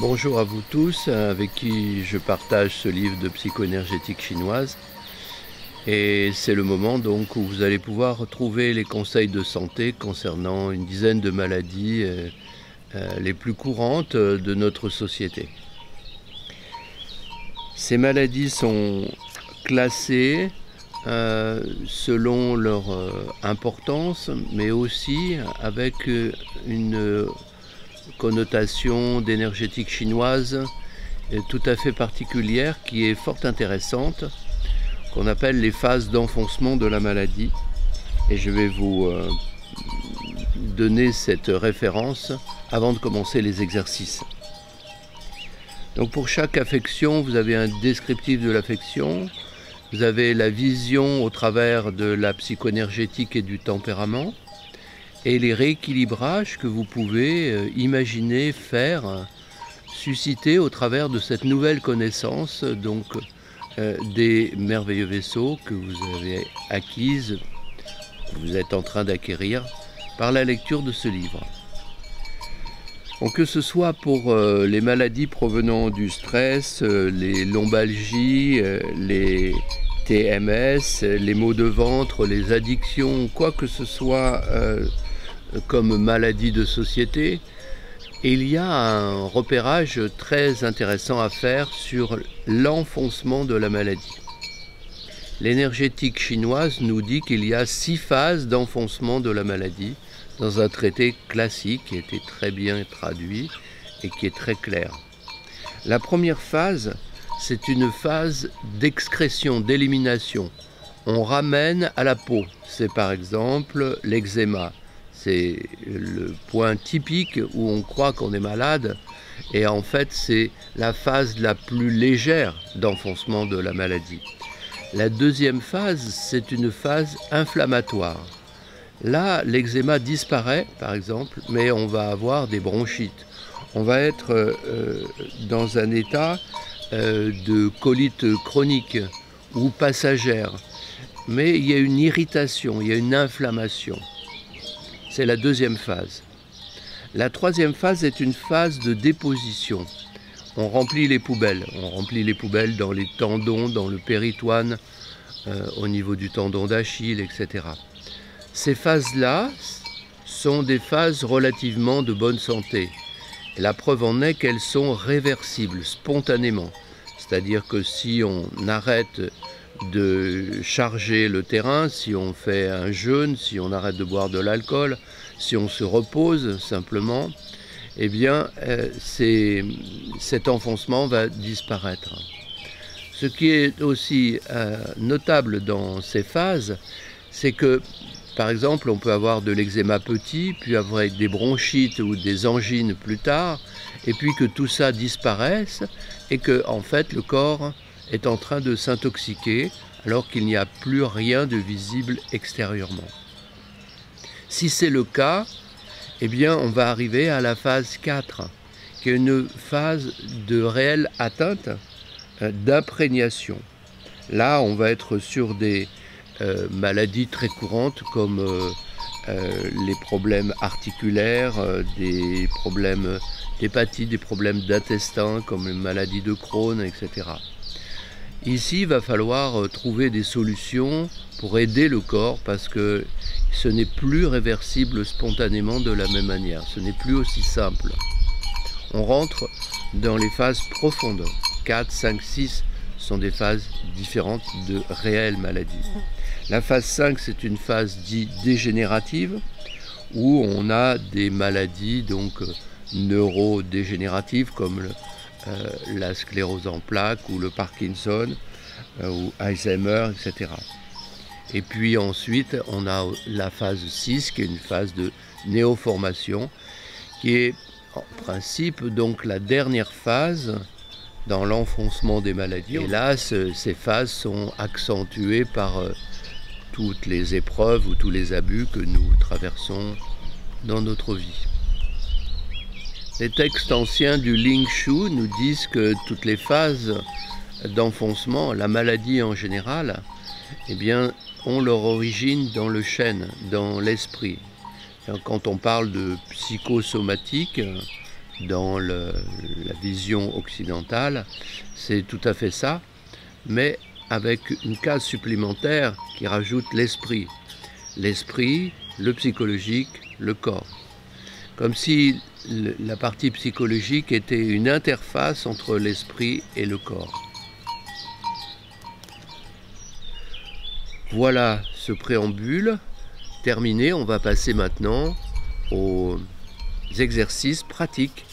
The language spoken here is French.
Bonjour à vous tous, avec qui je partage ce livre de psycho-énergétique chinoise. Et c'est le moment donc où vous allez pouvoir retrouver les conseils de santé concernant une dizaine de maladies les plus courantes de notre société. Ces maladies sont classées selon leur importance, mais aussi avec une connotation d'énergétique chinoise tout à fait particulière qui est fort intéressante, qu'on appelle les phases d'enfoncement de la maladie. Et je vais vous donner cette référence avant de commencer les exercices. Donc pour chaque affection, vous avez un descriptif de l'affection, vous avez la vision au travers de la psycho-énergétique et du tempérament, et les rééquilibrages que vous pouvez imaginer faire, susciter au travers de cette nouvelle connaissance donc des merveilleux vaisseaux que vous avez acquises, que vous êtes en train d'acquérir par la lecture de ce livre. Donc que ce soit pour les maladies provenant du stress, les lombalgies, les TMS, les maux de ventre, les addictions, quoi que ce soit comme maladie de société, il y a un repérage très intéressant à faire sur l'enfoncement de la maladie. L'énergétique chinoise nous dit qu'il y a 6 phases d'enfoncement de la maladie dans un traité classique qui a été très bien traduit et qui est très clair. La première phase, c'est une phase d'excrétion, d'élimination. On ramène à la peau. C'est par exemple l'eczéma. C'est le point typique où on croit qu'on est malade et en fait c'est la phase la plus légère d'enfoncement de la maladie. La deuxième phase, c'est une phase inflammatoire. Là, l'eczéma disparaît par exemple, mais on va avoir des bronchites. On va être dans un état de colite chronique ou passagère, mais il y a une irritation, il y a une inflammation. C'est la deuxième phase. La troisième phase est une phase de déposition. On remplit les poubelles. On remplit les poubelles dans les tendons, dans le péritoine, au niveau du tendon d'Achille, etc. Ces phases-là sont des phases relativement de bonne santé. Et la preuve en est qu'elles sont réversibles spontanément. C'est-à-dire que si on arrête de charger le terrain, si on fait un jeûne, si on arrête de boire de l'alcool, si on se repose simplement, eh bien cet enfoncement va disparaître. Ce qui est aussi notable dans ces phases, c'est que par exemple on peut avoir de l'eczéma petit, puis avoir des bronchites ou des angines plus tard, et puis que tout ça disparaisse et que en fait le corps est en train de s'intoxiquer alors qu'il n'y a plus rien de visible extérieurement. Si c'est le cas, eh bien on va arriver à la phase 4, qui est une phase de réelle atteinte d'imprégnation. Là, on va être sur des maladies très courantes comme les problèmes articulaires, des problèmes d'hépatite, des problèmes d'intestin comme les maladies de Crohn, etc. Ici, il va falloir trouver des solutions pour aider le corps parce que ce n'est plus réversible spontanément de la même manière. Ce n'est plus aussi simple. On rentre dans les phases profondes. 4, 5, 6 sont des phases différentes de réelles maladies. La phase 5, c'est une phase dite dégénérative où on a des maladies donc neurodégénératives comme la sclérose en plaques ou le Parkinson ou Alzheimer, etc. Et puis ensuite, on a la phase 6 qui est une phase de néoformation qui est en principe donc la dernière phase dans l'enfoncement des maladies. Et là, ces phases sont accentuées par toutes les épreuves ou tous les abus que nous traversons dans notre vie. Les textes anciens du Ling Shu nous disent que toutes les phases d'enfoncement, la maladie en général, eh bien, ont leur origine dans le chêne, dans l'esprit. Quand on parle de psychosomatique, dans la vision occidentale, c'est tout à fait ça, mais avec une case supplémentaire qui rajoute l'esprit. L'esprit, le psychologique, le corps. Comme si la partie psychologique était une interface entre l'esprit et le corps. Voilà ce préambule terminé. On va passer maintenant aux exercices pratiques